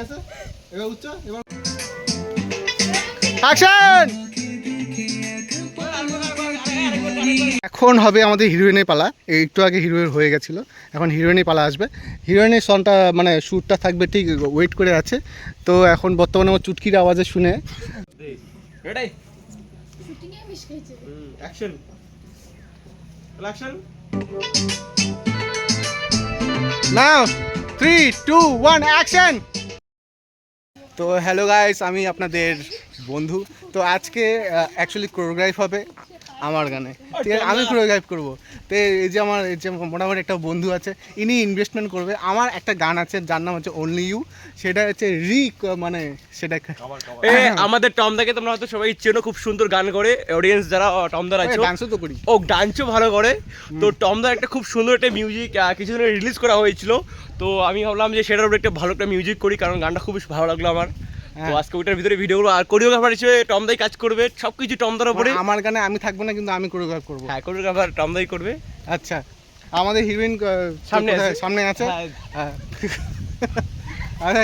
আছে এবার উচ্চ এবার অ্যাকশন। এখন হবে আমাদের হিরোইনের পালা। একটু আগে হিরোইন হয়ে গেছিল, এখন হিরোইনের পালা আসবে। হিরোইনের সনটা মানে শ্যুটটা থাকবে ঠিক ওয়েট করে আছে। তো এখন বর্তমানে আমার চুটকির আওয়াজে শুনে রেডি শুটিং এ মিস হয়েছে অ্যাকশন অ্যাকশন নাও 3 2 1 অ্যাকশন। তো হ্যালো গাইস, আমি আপনাদের বন্ধু। তো আজকে অ্যাকচুয়ালি কোরিওগ্রাফ হবে আমার গানে, ঠিক আছে? আমি কোরিওগ্রাফ করবো। তো এই যে আমার এই যে মোটামুটি একটা বন্ধু আছে, ইনি ইনভেস্টমেন্ট করবে। আমার একটা গান আছে যার নাম হচ্ছে অনলি ইউ, সেটা হচ্ছে মানে সেটা আমাদের টমদাকে তোমরা হয়তো সবাই চেনো, খুব সুন্দর গান করে। অডিয়েন্স যারা টমদার আছে, ডান্সও তো করি, ও ডান্সও ভালো করে। তো টমদার একটা খুব সুন্দর একটা মিউজিক কিছুদিন রিলিজ করা হয়েছিল। তো আমি ভাবলাম যে সেটার উপরে একটা ভালো একটা মিউজিক করি, কারণ গানটা খুব ভালো লাগলো আমার। তো আজকে ওইটার ভিতরে ভিডিওগুলো আর কোরিওগ্রাফার হিসেবে টমদাই কাজ করবে, সবকিছু টমদার উপরে। আমার গানে আমি থাকবো না, কিন্তু আমি কোরিওগ্রাফ করবো। হ্যাঁ, কোরিওগ্রাফার টমদাই করবে। আচ্ছা, আমাদের হিরোইন সামনে আছে। আচ্ছা,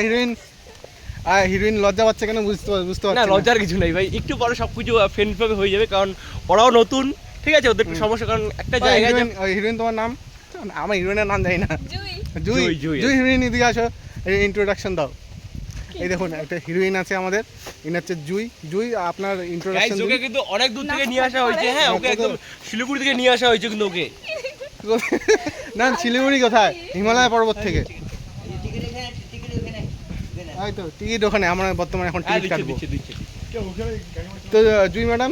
হিরোইন লজ্জা পাচ্ছে কেন বুঝতে পারছি না, লজ্জার কিছু নাই ভাই, একটু পরে সবকিছু ফ্রেন্ডভাবে হয়ে যাবে, কারণ ওরাও নতুন, ঠিক আছে? ওদের একটু সমস্যা, কারণ একটা জায়গায় হিরোইন তোমার নাম? আমার হিরোইনের নাম জানি না। জুই হিরোইন, এদিকে আসো, ইন্ট্রোডাকশন দাও। এই দেখুন, একটা হিরোইন আছে আমাদের, ইনি হচ্ছে জুই। আপনার ইন্ট্রোডাকশন দিন। ওকে কিন্তু অনেক দূর থেকে নিয়ে আসা হয়েছে। হ্যাঁ, ওকে একদম শিলিগুড়ি থেকে নিয়ে আসা হয়েছে কিন্তু ওকে। না, শিলিগুড়ি কোথায়? হিমালয় পর্বত থেকে। এই তো টিকিট ওখানে, আমরা বর্তমানে এখন টিকিট কাটবো। তো জুই ম্যাডাম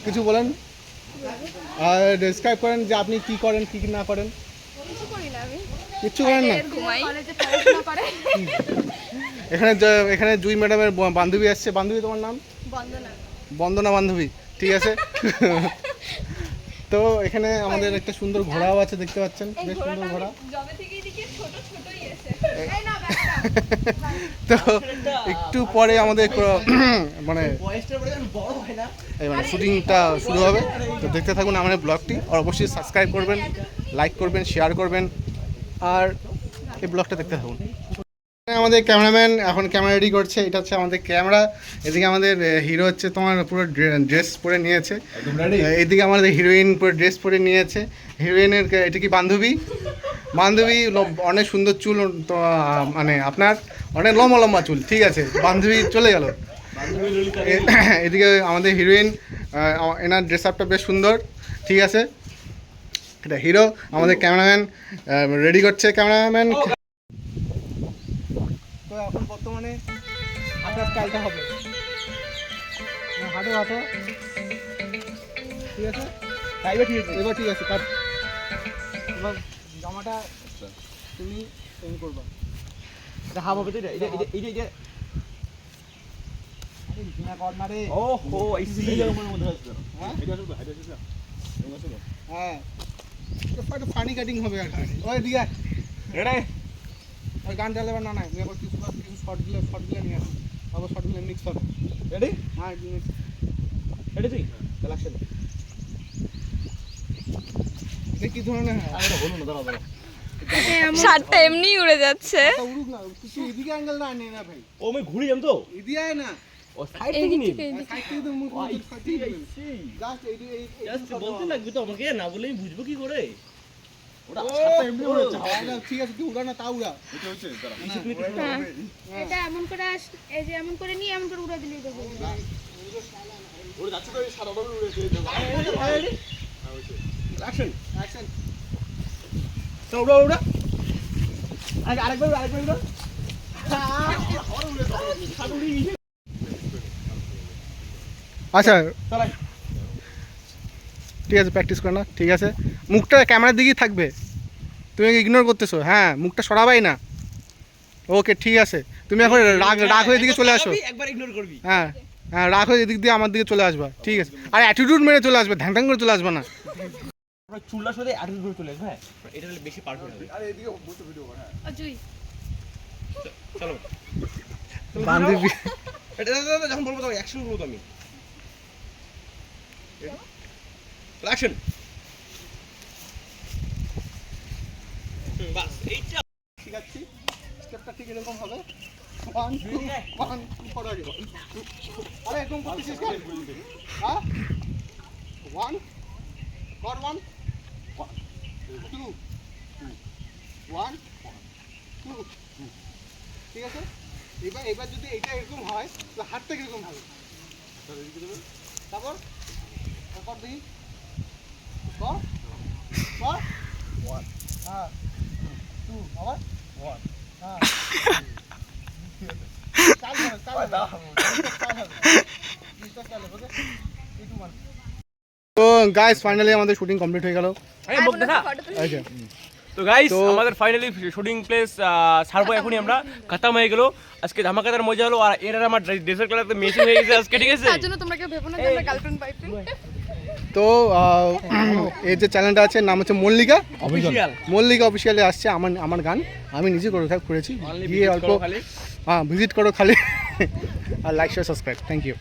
কিছু বলেন, আর ডেসক্রাইব করেন যে আপনি কি করেন, কি না করেন। কিচ্ছু করেন না? এখানে জুই ম্যাডামের বান্ধবী আসছে। বান্ধবী, তোমার নাম? বন্দনা বান্ধবী, ঠিক আছে। তো এখানে আমাদের একটা সুন্দর ঘোড়াও আছে, দেখতে পাচ্ছেন, বেশ সুন্দর ঘোড়া। তো একটু পরে আমাদের মানে শুটিংটা শুরু হবে। তো দেখতে থাকুন আমাদের ব্লগটি, আর অবশ্যই সাবস্ক্রাইব করবেন, লাইক করবেন, শেয়ার করবেন, আর এই ব্লগটা দেখতে থাকুন। আমাদের ক্যামেরাম্যান এখন ক্যামেরা রেডি করছে। এটা হচ্ছে আমাদের ক্যামেরা। এদিকে আমাদের হিরো হচ্ছে তোমার পুরো ড্রেস পরে নিয়েছে, এদিকে আমাদের হিরোইন পুরো ড্রেস পরে নিয়েছে। হিরোইনের এটা কি বান্ধবী? অনেক সুন্দর চুল, তো মানে আপনার অনেক লম্বা লম্বা চুল, ঠিক আছে? বান্ধবী চলে গেল। এদিকে আমাদের হিরোইন, এনার ড্রেস আপটা বেশ সুন্দর, ঠিক আছে? এটা হিরো। আমাদের ক্যামেরাম্যান রেডি করছে। ক্যামেরাম্যান তো এখন বর্তমানে হাঁটার স্টাইলটা হবে, হাঁটো, ঠিক আছে? এবার ঠিক আছে, কাট। এবার জামাটা তুমি করবা, এটা হাফ হবে তো, এটা ওহো, এই সিজনের মধ্যে আছে। হ্যাঁ, একটা ফানি কাটিং হবে আর কি। ওই দিকে রেডি, ওই গান চালাবে না, কিছু শর্টগুলো নিয়ে আসো, আবার শর্টগুলো মিক্স হবে। রেডি? হ্যাঁ, রেডি তুই কালেকশন। এটা কি ধরনের? বলুন না, দাঁড়াও। শার্টটা এমনি উড়ে যাচ্ছে। উড়ুক না, কিছু এদিকে অ্যাঙ্গেল না নিয়ে না ভাই। ও আমি ঘুরি যাম তো, এদিকে আয় না, ও সাইড থেকে নিন। সাইড থেকে তো মুখ জাস্ট বলতে লাগবে তো আমাকে, না বলে আমি বুঝবো কি করে? ওটা এমনি উড়েছে, ঠিক আছে, কি উড়া না তা উড়া। এটা হচ্ছে এটা এমন করে এই যে এমন করে নিয়ে এমন করে উড়ে দিলেই তো হবে। ওটা যাচ্ছে তো, এই সাদা বড় উড়েছে। Ready action. তো উড়া আরেকবার উড়া। আচ্ছা, ঠিক আছে, প্র্যাকটিস করো না, ঠিক আছে? মুখটা ক্যামেরার দিকেই থাকবে, তুমি ইগনোর করতেছো। হ্যাঁ, মুখটা সরাবাই না। ওকে, ঠিক আছে। তুমি এখন রাগ হয়ে এদিকে চলে আসো। একবার ইগনোর করবি। হ্যাঁ, রাগ হয়ে এদিক দিয়ে আমার দিকে চলে আসবা, ঠিক আছে? আর অ্যাটিটিউড মেরে চলে আসবে, ধ্যান করে চলে আসবে না। আমরা চুলটা সরে অ্যাটিটিউড করে চলে আসবে। হ্যাঁ, এটা হলে বেশি পারফেক্ট হবে। আরে এদিকে বসে ভিডিও কর। হ্যাঁ, অজুই চলো বান্ধবী, এটা যখন বলবো তখন অ্যাকশন করব আমি। অ্যাকশন। বাস এইটা ঠিক আছে, স্টেপটা ঠিক এরকম হবে। 1 2 1 পড়ো আগে আরে এরকম করতেছিস কেন হ্যাঁ 1 কর 1 2 1 2 ঠিক আছে এবার যদি এটা এরকম হয় তো হাতটা কিরকম হবে তারপর কর দেখি কর কর 1 হ্যাঁ 2 আবার 1 হ্যাঁ চাল তো গাইস ফাইনালি আমাদের শুটিং কমপ্লিট হয়ে গেল এই মুখ দেখা আচ্ছা তো গাইস তো- আমাদের ফাইনালি শুটিং প্লেস ছাড়বো এখনই আমরা খতম হয়ে গেল আজকে ধামাকাদার মজা হলো আর এর আমার ড্রেসের কালারতে মেসেজ হয়ে গেছে আজকে ঠিক আছে তার জন্য তোমরা কেউ ভেবো না যে আমরা গার্লফ্রেন্ড বয়ফ্রেন্ড তো এই যে চ্যানেলটা আছে নাম হচ্ছে মল্লিকা অফিশিয়াল মল্লিকা অফিসিয়ালে আসছে আমার গান আমি নিজে করেছি গিয়ে অল্প খালি হ্যাঁ ভিজিট করো খালি আর like share subscribe thank you